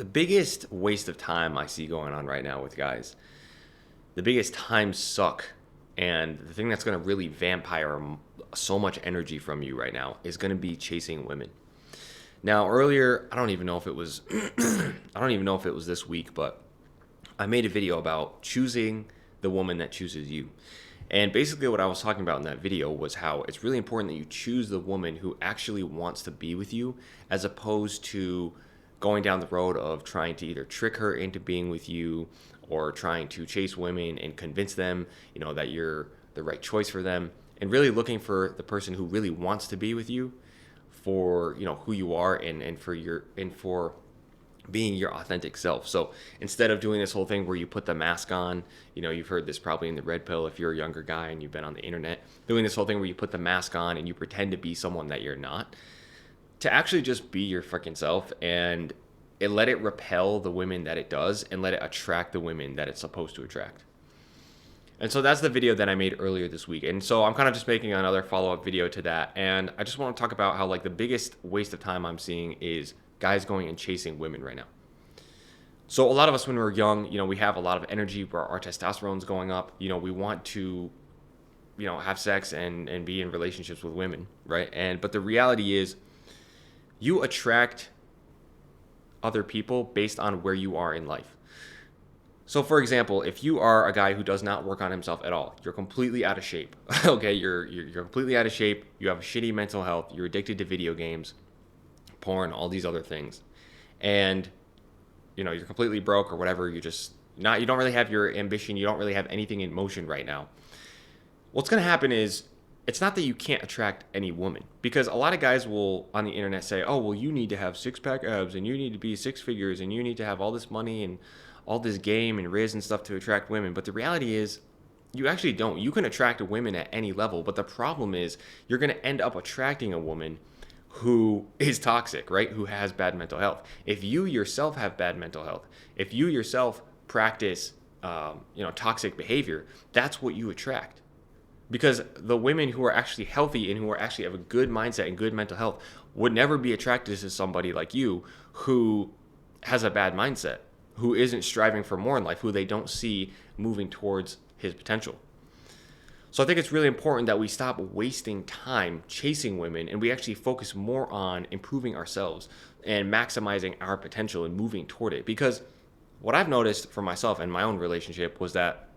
The biggest waste of time I see going on right now with guys, the biggest time suck, and the thing that's going to really vampire so much energy from you right now is going to be chasing women. Now, earlier, I don't even know if it was, I don't even know if it was this week, but I made a video about choosing the woman that chooses you. And basically, what I was talking about in that video was how it's really important that you choose the woman who actually wants to be with you, as opposed to going down the road of trying to either trick her into being with you or trying to chase women and convince them, that you're the right choice for them, and really looking for the person who really wants to be with you for, who you are and for being your authentic self. So instead of doing this whole thing where you put the mask on, you've heard this probably in the red pill if you're a younger guy and you've been on the internet, doing this whole thing where you put the mask on and you pretend to be someone that you're not, to actually just be your freaking self and let it repel the women that it does and let it attract the women that it's supposed to attract. And so that's the video that I made earlier this week. And so I'm kind of just making another follow-up video to that. And I just want to talk about how the biggest waste of time I'm seeing is guys going and chasing women right now. So a lot of us when we're young, we have a lot of energy where our testosterone's going up. We want to, have sex and be in relationships with women, right? But the reality is you attract other people based on where you are in life. So for example, if you are a guy who does not work on himself at all, you're completely out of shape. Okay, you're completely out of shape. You have shitty mental health. You're addicted to video games, porn, all these other things, and you're completely broke or whatever. You don't really have your ambition. You don't really have anything in motion right now. What's going to happen is it's not that you can't attract any woman, because a lot of guys will on the internet say, oh, well, you need to have six-pack abs and you need to be six figures and you need to have all this money and all this game and riz and stuff to attract women. But the reality is you actually don't. You can attract women at any level, but the problem is you're going to end up attracting a woman who is toxic, right? Who has bad mental health. If you yourself have bad mental health, if you yourself practice, toxic behavior, that's what you attract. Because the women who are actually healthy and who are actually have a good mindset and good mental health would never be attracted to somebody like you who has a bad mindset, who isn't striving for more in life, who they don't see moving towards his potential. So I think it's really important that we stop wasting time chasing women and we actually focus more on improving ourselves and maximizing our potential and moving toward it. Because what I've noticed for myself and my own relationship was that,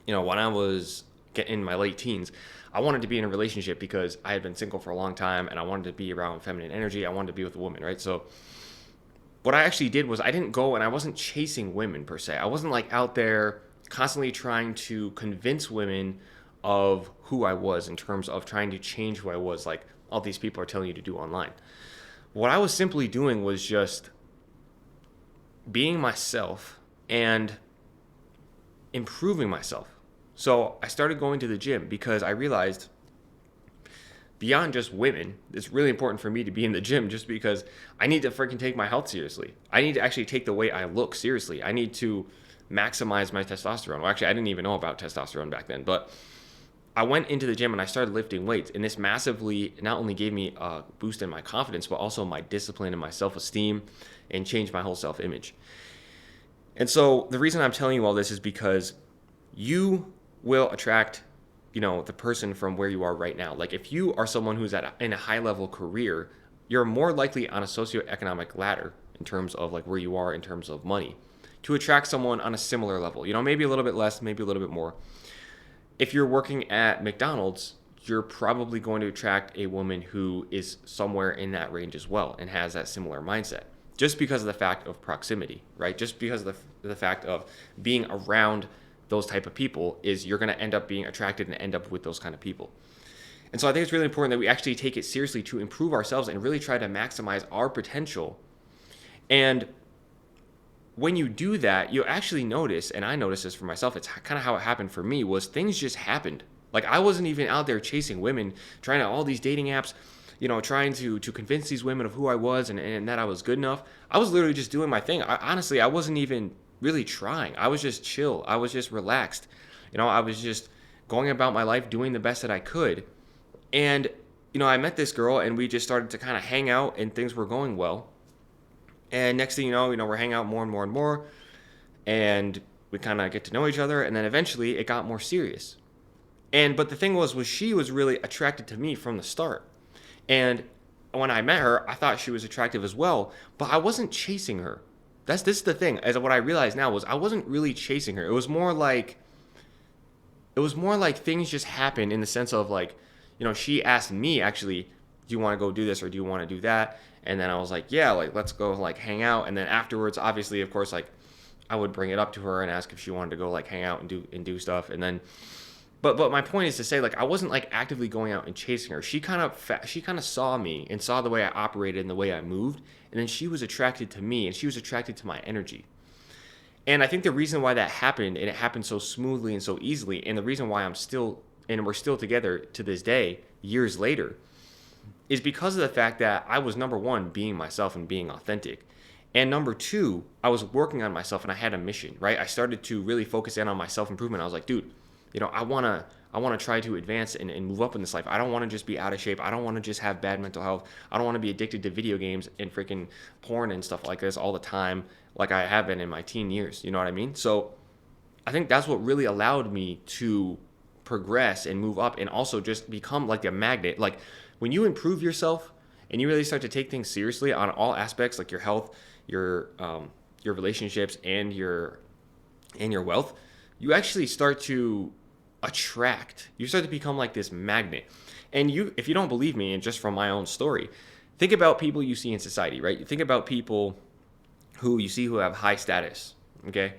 when I was in my late teens, I wanted to be in a relationship because I had been single for a long time and I wanted to be around feminine energy. I wanted to be with a woman, right? So what I actually did was I didn't go and I wasn't chasing women per se. I wasn't out there constantly trying to convince women of who I was in terms of trying to change who I was, like all these people are telling you to do online. What I was simply doing was just being myself and improving myself. So I started going to the gym because I realized beyond just women, it's really important for me to be in the gym just because I need to freaking take my health seriously. I need to actually take the way I look seriously. I need to maximize my testosterone. Well, actually, I didn't even know about testosterone back then, but I went into the gym and I started lifting weights, and this massively not only gave me a boost in my confidence, but also my discipline and my self-esteem, and changed my whole self-image. And so the reason I'm telling you all this is because you will attract, the person from where you are right now. Like if you are someone who's in a high-level career, you're more likely on a socioeconomic ladder in terms of where you are in terms of money to attract someone on a similar level. Maybe a little bit less, maybe a little bit more. If you're working at McDonald's, you're probably going to attract a woman who is somewhere in that range as well and has that similar mindset, just because of the fact of proximity, right? Just because of the fact of being around those type of people is you're going to end up being attracted and end up with those kind of people. And so I think it's really important that we actually take it seriously to improve ourselves and really try to maximize our potential. And when you do that, you'll actually notice, and I noticed this for myself, it's kind of how it happened for me, was things just happened. I wasn't even out there chasing women, trying out all these dating apps, trying to convince these women of who I was and that I was good enough. I was literally just doing my thing. Honestly, I wasn't even really trying. I was just chill. I was just relaxed. I was just going about my life, doing the best that I could. And, I met this girl and we just started to kind of hang out and things were going well. And next thing you know, we're hanging out more and more and more, and we kind of get to know each other, and then eventually it got more serious. But the thing was she was really attracted to me from the start. And when I met her, I thought she was attractive as well, but I wasn't chasing her. This is the thing. As what I realize now was I wasn't really chasing her. It was more like things just happened in the sense of like, she asked me actually, do you want to go do this or do you want to do that? And then I was like, yeah, like let's go like hang out. And then afterwards, obviously, of course, like I would bring it up to her and ask if she wanted to go like hang out and do stuff. And then, but my point is to say like I wasn't like actively going out and chasing her. She kind of saw me and saw the way I operated and the way I moved, and then she was attracted to me and she was attracted to my energy. And I think the reason why that happened, and it happened so smoothly and so easily, and the reason why we're still together to this day, years later, is because of the fact that I was, number one, being myself and being authentic. And number two, I was working on myself and I had a mission, right? I started to really focus in on my self-improvement. I was like, dude, I want to try to advance and move up in this life. I don't want to just be out of shape. I don't want to just have bad mental health. I don't want to be addicted to video games and freaking porn and stuff like this all the time, like I have been in my teen years. You know what I mean? So I think that's what really allowed me to progress and move up and also just become like a magnet. Like when you improve yourself and you really start to take things seriously on all aspects, like your health, your relationships, and your wealth, you actually start to you start to become like this magnet. And if you don't believe me, and just from my own story, think about people you see in society, right? You think about people who you see who have high status, okay?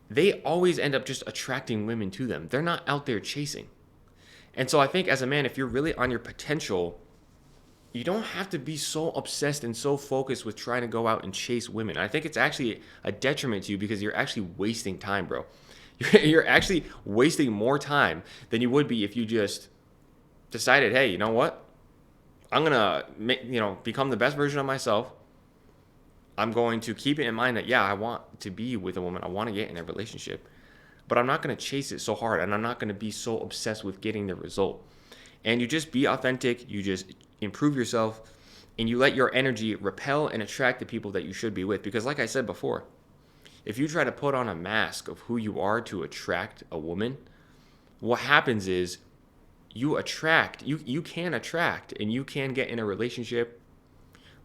They always end up just attracting women to them. They're not out there chasing. And so I think as a man, if you're really on your potential, you don't have to be so obsessed and so focused with trying to go out and chase women. I think it's actually a detriment to you because you're actually wasting time, bro. You're actually wasting more time than you would be if you just decided, hey, you know what? I'm going to become the best version of myself. I'm going to keep it in mind that, yeah, I want to be with a woman. I want to get in a relationship. But I'm not going to chase it so hard, and I'm not going to be so obsessed with getting the result. And you just be authentic. You just improve yourself, and you let your energy repel and attract the people that you should be with. Because like I said before, if you try to put on a mask of who you are to attract a woman, what happens is you can attract and you can get in a relationship.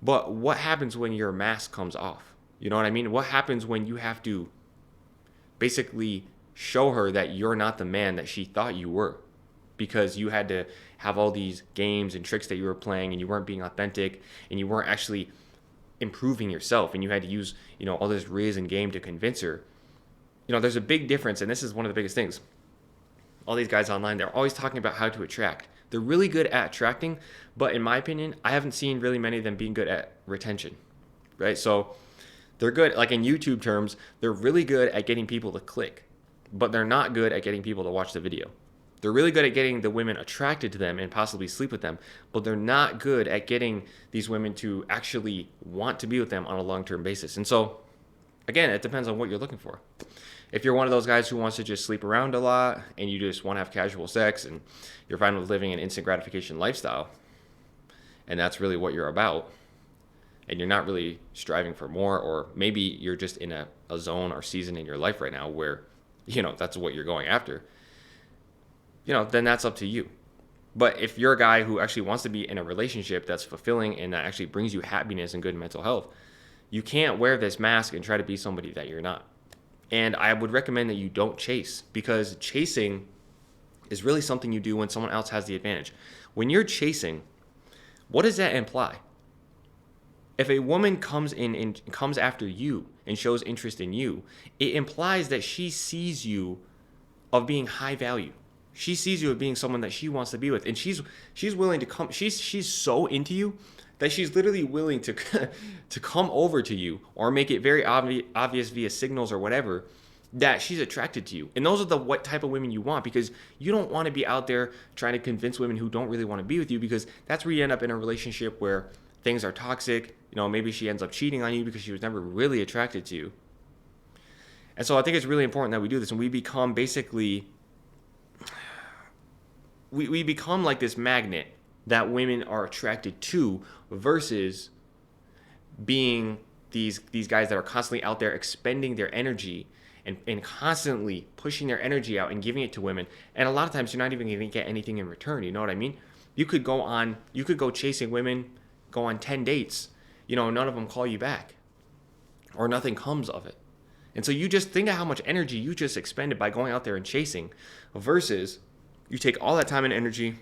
But what happens when your mask comes off? You know what I mean? What happens when you have to basically show her that you're not the man that she thought you were? Because you had to have all these games and tricks that you were playing and you weren't being authentic and you weren't actually improving yourself, and you had to use, all this riz and game to convince her. There's a big difference, and this is one of the biggest things. All these guys online, they're always talking about how to attract. They're really good at attracting, but in my opinion, I haven't seen really many of them being good at retention, right? So they're good, like in YouTube terms, they're really good at getting people to click, but they're not good at getting people to watch the video. They're really good at getting the women attracted to them and possibly sleep with them, but they're not good at getting these women to actually want to be with them on a long-term basis. And so, again, it depends on what you're looking for. If you're one of those guys who wants to just sleep around a lot and you just want to have casual sex and you're fine with living an instant gratification lifestyle, and that's really what you're about, and you're not really striving for more, or maybe you're just in a zone or season in your life right now where, that's what you're going after, then that's up to you. But if you're a guy who actually wants to be in a relationship that's fulfilling and that actually brings you happiness and good mental health, you can't wear this mask and try to be somebody that you're not. And I would recommend that you don't chase, because chasing is really something you do when someone else has the advantage. When you're chasing, what does that imply? If a woman comes in and comes after you and shows interest in you, it implies that she sees you of being high value. She sees you as being someone that she wants to be with, and she's willing to come. She's so into you that she's literally willing to to come over to you, or make it very obvious via signals or whatever that she's attracted to you. And those are what type of women you want, because you don't want to be out there trying to convince women who don't really want to be with you, because that's where you end up in a relationship where things are toxic. Maybe she ends up cheating on you because she was never really attracted to you. And so I think it's really important that we do this, and we become basically we become like this magnet that women are attracted to, versus being these guys that are constantly out there expending their energy and constantly pushing their energy out and giving it to women. And a lot of times you're not even going to get anything in return. You know what I mean? You could go chasing women, go on 10 dates, none of them call you back or nothing comes of it. And so you just think of how much energy you just expended by going out there and chasing versus you take all that time and energy,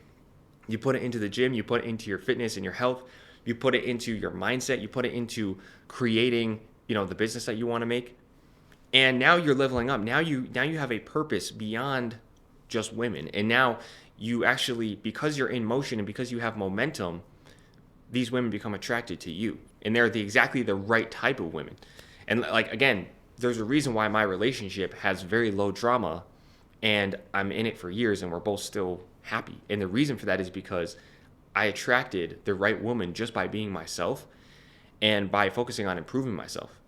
you put it into the gym, you put it into your fitness and your health, you put it into your mindset, you put it into creating, the business that you want to make. And now you're leveling up. Now you have a purpose beyond just women. And now you actually, because you're in motion and because you have momentum, these women become attracted to you. And they're exactly the right type of women. And like, again, there's a reason why my relationship has very low drama and I'm in it for years and we're both still happy. And the reason for that is because I attracted the right woman just by being myself and by focusing on improving myself.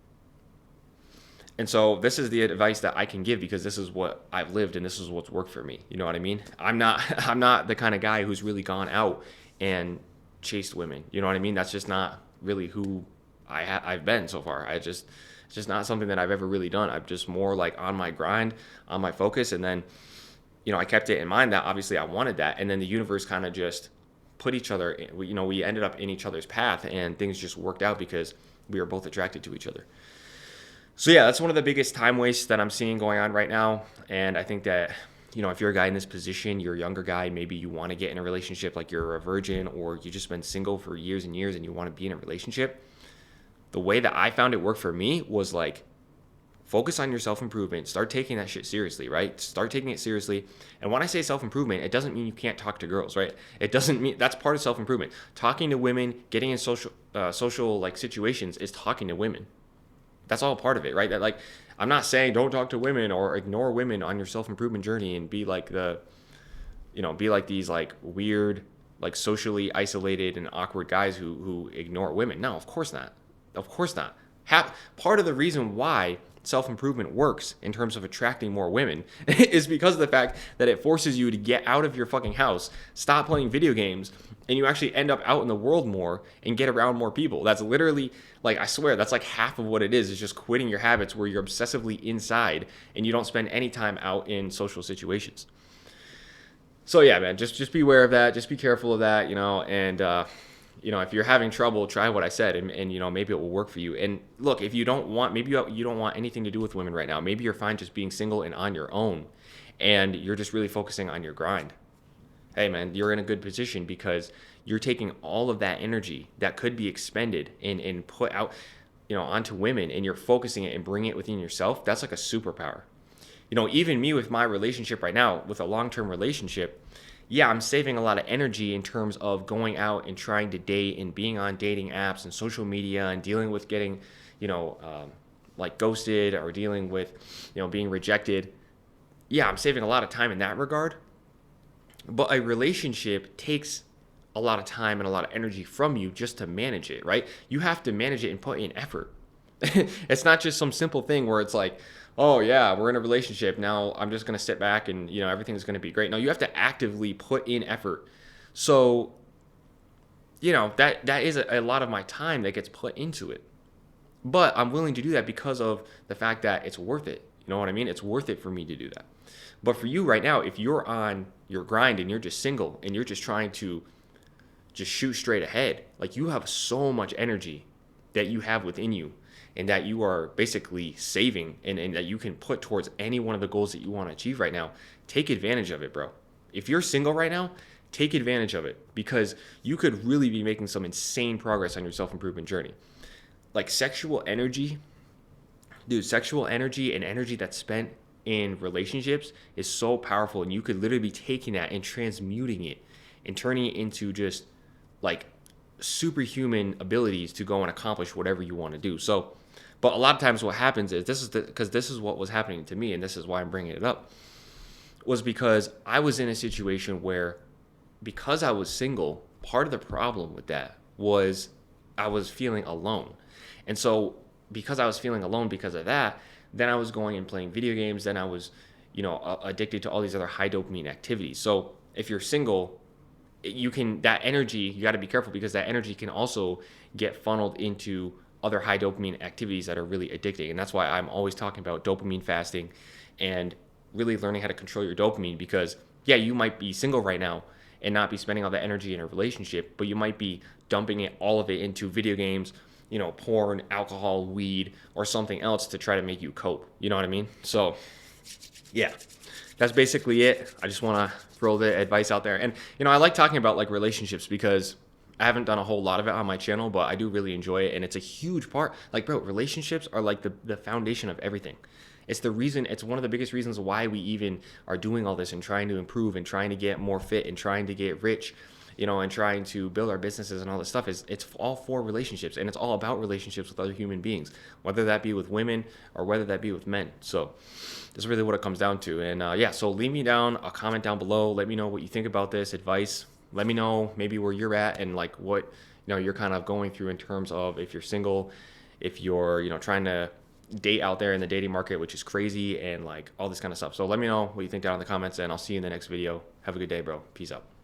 And so this is the advice that I can give because this is what I've lived and this is what's worked for me. You know what I mean? I'm not the kind of guy who's really gone out and chased women. You know what I mean? That's just not really who I've been so far. It's just not something that I've ever really done. I'm just more like on my grind, on my focus. And then, I kept it in mind that obviously I wanted that. And then the universe kind of just put each other, we ended up in each other's path and things just worked out because we were both attracted to each other. So yeah, that's one of the biggest time wastes that I'm seeing going on right now. And I think that, if you're a guy in this position, you're a younger guy, maybe you want to get in a relationship, like you're a virgin or you just been single for years and years and you want to be in a relationship. The way that I found it worked for me was like, focus on your self-improvement. Start taking that shit seriously, right? Start taking it seriously. And when I say self-improvement, it doesn't mean you can't talk to girls, right? It doesn't mean that's part of self-improvement. Talking to women, getting in social like situations is talking to women. That's all part of it, right? That like, I'm not saying don't talk to women or ignore women on your self-improvement journey and be like be like these like weird, like socially isolated and awkward guys who ignore women. No, of course not. Of course not. Part of the reason why self-improvement works in terms of attracting more women is because of the fact that it forces you to get out of your fucking house, stop playing video games, and you actually end up out in the world more and get around more people. That's literally, like, I swear, that's like half of what it is just quitting your habits where you're obsessively inside and you don't spend any time out in social situations. So yeah, man, just be aware of that. Just be careful of that, and if you're having trouble, try what I said and maybe it will work for you. And look, if you don't want, maybe you don't want anything to do with women right now. Maybe you're fine just being single and on your own and you're just really focusing on your grind. Hey man, you're in a good position because you're taking all of that energy that could be expended and put out, onto women and you're focusing it and bringing it within yourself. That's like a superpower. Even me with my relationship right now, with a long-term relationship, yeah, I'm saving a lot of energy in terms of going out and trying to date and being on dating apps and social media and dealing with getting, like ghosted or dealing with, being rejected. Yeah, I'm saving a lot of time in that regard. But a relationship takes a lot of time and a lot of energy from you just to manage it, right? You have to manage it and put in effort. It's not just some simple thing where it's like, oh yeah, we're in a relationship now, I'm just going to sit back and everything's going to be great. No, you have to actively put in effort. So that is a lot of my time that gets put into it, but I'm willing to do that because of the fact that it's worth it. You know what I mean? It's worth it for me to do that. But for you right now, if you're on your grind and you're just single and you're just trying to just shoot straight ahead, like, you have so much energy that you have within you and that you are basically saving and that you can put towards any one of the goals that you want to achieve right now. Take advantage of it, bro. If you're single right now, take advantage of it because you could really be making some insane progress on your self-improvement journey. Like, sexual energy and energy that's spent in relationships is so powerful, and you could literally be taking that and transmuting it and turning it into just like superhuman abilities to go and accomplish whatever you want to do. So, but a lot of times what happens is because this is what was happening to me, and this is why I'm bringing it up, was because I was in a situation where, because I was single, part of the problem with that was I was feeling alone. And so because I was feeling alone because of that, then I was going and playing video games, then I was, addicted to all these other high dopamine activities. So if you're single, that energy, you got to be careful because that energy can also get funneled into other high dopamine activities that are really addicting. And that's why I'm always talking about dopamine fasting and really learning how to control your dopamine, because yeah, you might be single right now and not be spending all that energy in a relationship, but you might be dumping all of it into video games, porn, alcohol, weed, or something else to try to make you cope. You know what I mean? So yeah, that's basically it. I just want to throw the advice out there. And, I like talking about like relationships because I haven't done a whole lot of it on my channel, but I do really enjoy it. And it's a huge part. Like, bro, relationships are like the foundation of everything. It's one of the biggest reasons why we even are doing all this and trying to improve and trying to get more fit and trying to get rich, and trying to build our businesses and all this stuff. It's all for relationships, and it's all about relationships with other human beings, whether that be with women or whether that be with men. So that's really what it comes down to. And yeah, so leave me down a comment down below. Let me know what you think about this advice. Let me know maybe where you're at and like what you're kind of going through in terms of if you're single, if you're trying to date out there in the dating market, which is crazy, and like all this kind of stuff. So let me know what you think down in the comments, and I'll see you in the next video. Have a good day, bro. Peace out.